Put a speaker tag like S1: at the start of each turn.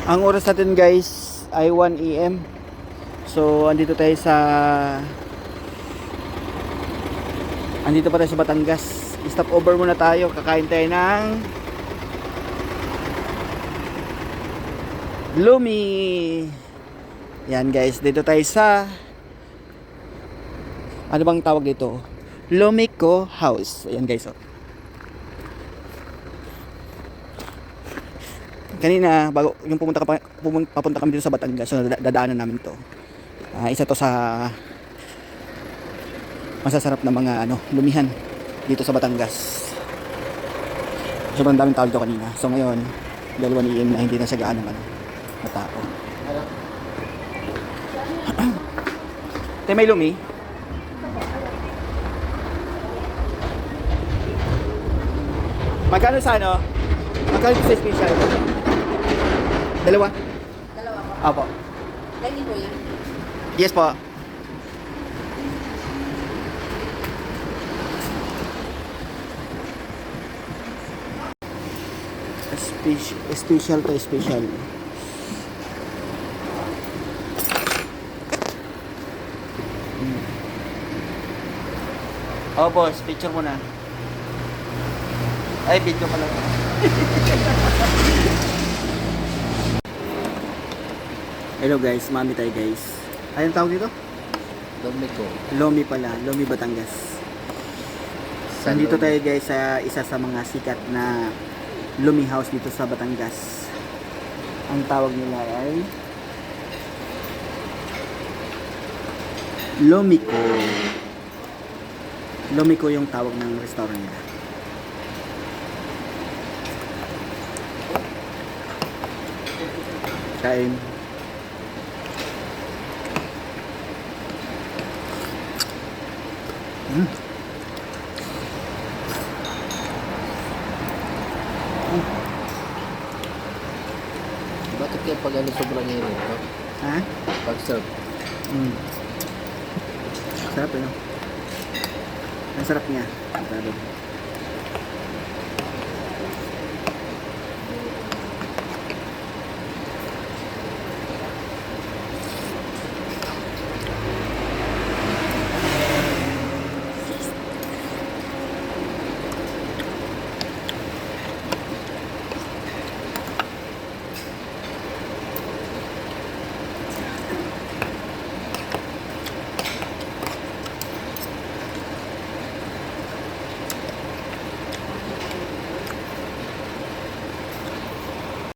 S1: Ang oras natin guys ay 1 AM. So andito tayo sa Andito pa tayo sa Batangas. Stop over muna tayo. Kakain tayo ng Lumi. Yan guys, dito tayo sa ano bang tawag dito? Lomico House. Ayan guys, oh. Kanina bago yung papunta kami dito sa Batangas, so dadaanan namin to. Isa to sa masasarap na mga lumihan dito sa Batangas. Sobrang daming tao dito kanina. So ngayon, dahil 1 AM na, hindi na siya gaano na tao. Te, may lumi? Magkano sa Magkano sa special? Dalawa?
S2: Dalawa po.
S1: Apo.
S2: Ganyan po yan.
S1: Yes po. Special to special. Oh boss, picture mo na. Ay, video pala. Hello guys, mami tayo guys. Anong tawag dito?
S3: Lomico.
S1: Lomi pala, Lomi Batangas. Nandito tayo guys sa isa sa mga sikat na Lumi House dito sa Batangas. Ang tawag nila ay Lomico. Lomico yung tawag ng restaurant nila. Kain.
S3: Bakit kaya pag sobrang init, no?
S1: Ha?
S3: Pag serve.
S1: Sarap Ang sarap niya. Grabe.